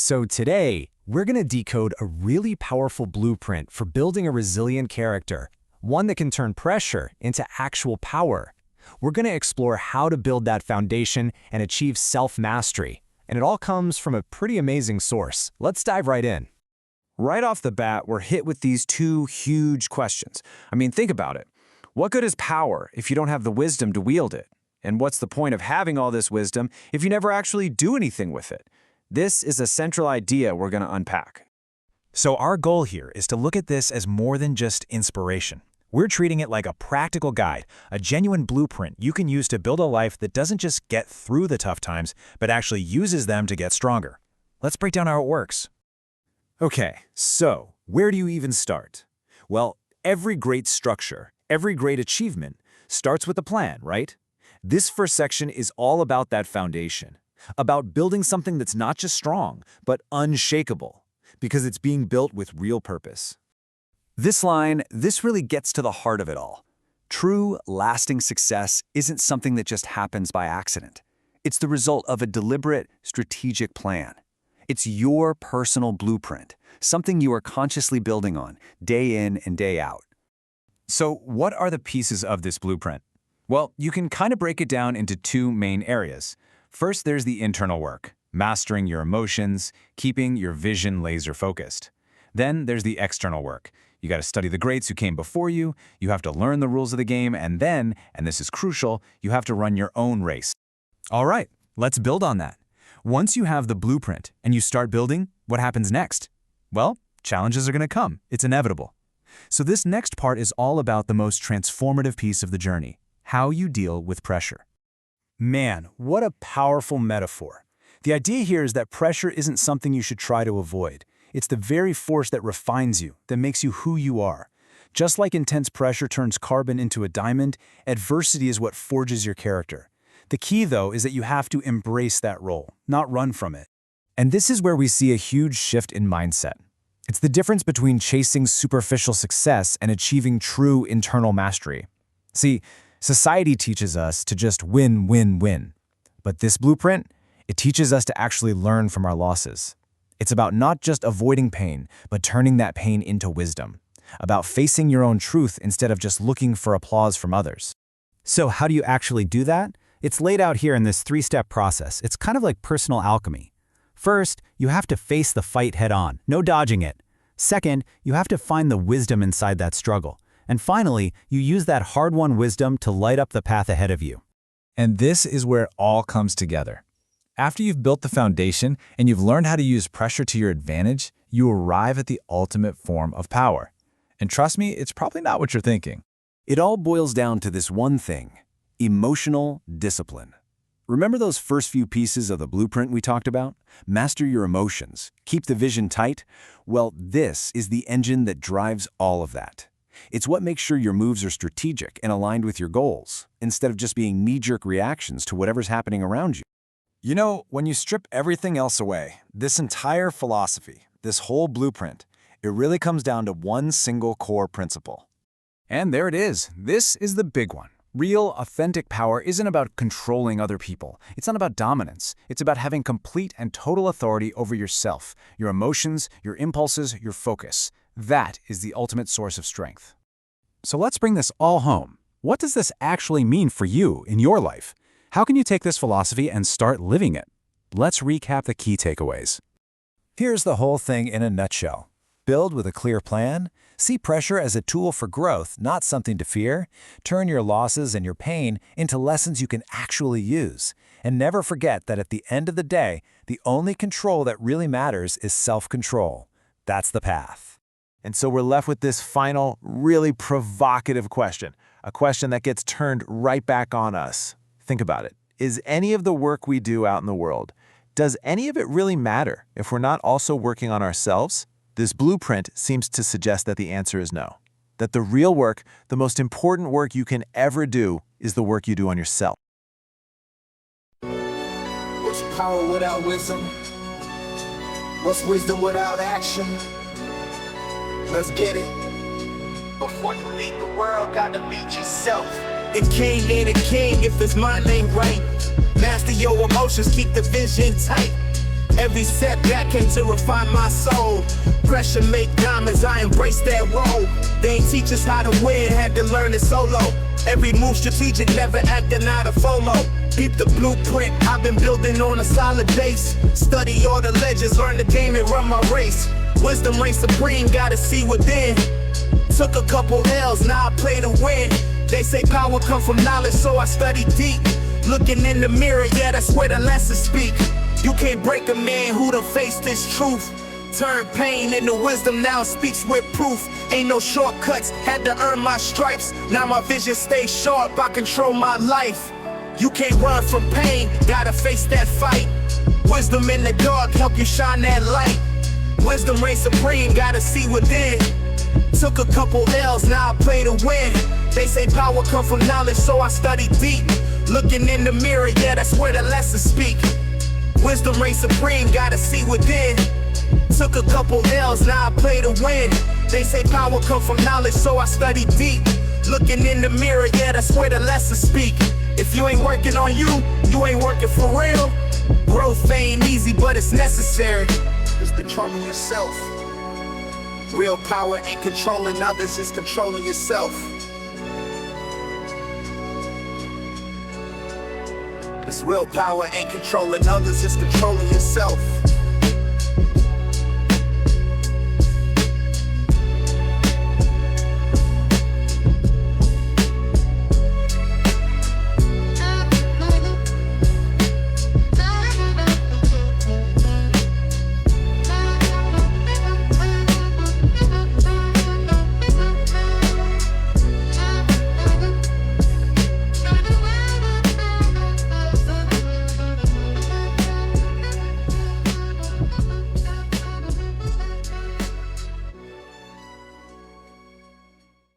So today, we're going to decode a really powerful blueprint for building a resilient character, one that can turn pressure into actual power. We're going to explore how to build that foundation and achieve self-mastery. And it all comes from a pretty amazing source. Let's dive right in. Right off the bat, we're hit with these two huge questions. Think about it. What good is power if you don't have the wisdom to wield it? And what's the point of having all this wisdom if you never actually do anything with it? This is a central idea we're going to unpack. So our goal here is to look at this as more than just inspiration. We're treating it like a practical guide, a genuine blueprint you can use to build a life that doesn't just get through the tough times, but actually uses them to get stronger. Let's break down how it works. Okay, so where do you even start? Well, every great structure, every great achievement starts with a plan, right? This first section is all about that foundation, about building something that's not just strong, but unshakable, because it's being built with real purpose. This really gets to the heart of it all. True, lasting success isn't something that just happens by accident. It's the result of a deliberate, strategic plan. It's your personal blueprint, something you are consciously building on, day in and day out. So what are the pieces of this blueprint? Well, you can kind of break it down into two main areas. First, there's the internal work, mastering your emotions, keeping your vision laser-focused. Then there's the external work. You got to study the greats who came before you, you have to learn the rules of the game, and then, and this is crucial, you have to run your own race. All right, let's build on that. Once you have the blueprint and you start building, what happens next? Well, challenges are going to come. It's inevitable. So this next part is all about the most transformative piece of the journey, how you deal with pressure. Man, what a powerful metaphor. The idea here is that pressure isn't something you should try to avoid. It's the very force that refines you, that makes you who you are. Just like intense pressure turns carbon into a diamond, adversity is what forges your character. The key, though, is that you have to embrace that role, not run from it. And this is where we see a huge shift in mindset. It's the difference between chasing superficial success and achieving true internal mastery. See, society teaches us to just win, win, win. But this blueprint, it teaches us to actually learn from our losses. It's about not just avoiding pain, but turning that pain into wisdom. About facing your own truth instead of just looking for applause from others. So how do you actually do that? It's laid out here in this three-step process. It's kind of like personal alchemy. First, you have to face the fight head-on, no dodging it. Second, you have to find the wisdom inside that struggle. And finally, you use that hard-won wisdom to light up the path ahead of you. And this is where it all comes together. After you've built the foundation and you've learned how to use pressure to your advantage, you arrive at the ultimate form of power. And trust me, it's probably not what you're thinking. It all boils down to this one thing: emotional discipline. Remember those first few pieces of the blueprint we talked about? Master your emotions, keep the vision tight. Well, this is the engine that drives all of that. It's what makes sure your moves are strategic and aligned with your goals, instead of just being knee-jerk reactions to whatever's happening around you. You know, when you strip everything else away, this entire philosophy, this whole blueprint, it really comes down to one single core principle. And there it is. This is the big one. Real, authentic power isn't about controlling other people. It's not about dominance. It's about having complete and total authority over yourself, your emotions, your impulses, your focus. That is the ultimate source of strength. So let's bring this all home. What does this actually mean for you in your life? How can you take this philosophy and start living it? Let's recap the key takeaways. Here's the whole thing in a nutshell. Build with a clear plan. See pressure as a tool for growth, not something to fear. Turn your losses and your pain into lessons you can actually use. And never forget that at the end of the day, the only control that really matters is self-control. That's the path. And so we're left with this final, really provocative question. A question that gets turned right back on us. Think about it. Is any of the work we do out in the world, does any of it really matter if we're not also working on ourselves? This blueprint seems to suggest that the answer is no. That the real work, the most important work you can ever do, is the work you do on yourself. What's power without wisdom? What's wisdom without action? Let's get it. Before you leave the world, gotta meet yourself. A king ain't a king if his mind ain't right. Master your emotions, keep the vision tight. Every setback came to refine my soul. Pressure make diamonds, I embrace that role. They ain't teach us how to win, had to learn it solo. Every move strategic, never acting out of FOMO. Keep the blueprint, I've been building on a solid base. Study all the legends, learn the game and run my race. Wisdom reigns supreme, gotta see within. Took a couple L's, now I play to win. They say power come from knowledge, so I study deep. Looking in the mirror, yeah, that's where the lessons speak. You can't break a man who done faced this truth. Turn pain into wisdom, now it speaks with proof. Ain't no shortcuts, had to earn my stripes. Now my vision stays sharp, I control my life. You can't run from pain, gotta face that fight. Wisdom in the dark, help you shine that light. Wisdom reigns supreme, gotta see within. Took a couple L's, now I play to win. They say power come from knowledge, so I study deep. Looking in the mirror, yeah, that's where the lessons speak. Wisdom reigns supreme, gotta see within. Took a couple L's, now I play to win. They say power come from knowledge, so I study deep. Looking in the mirror, yeah, that's where the lessons speak. If you ain't working on you, you ain't working for real. Growth ain't easy, but it's necessary. It's controlling yourself. Real power ain't controlling others, it's controlling yourself. This real power ain't controlling others, it's controlling yourself.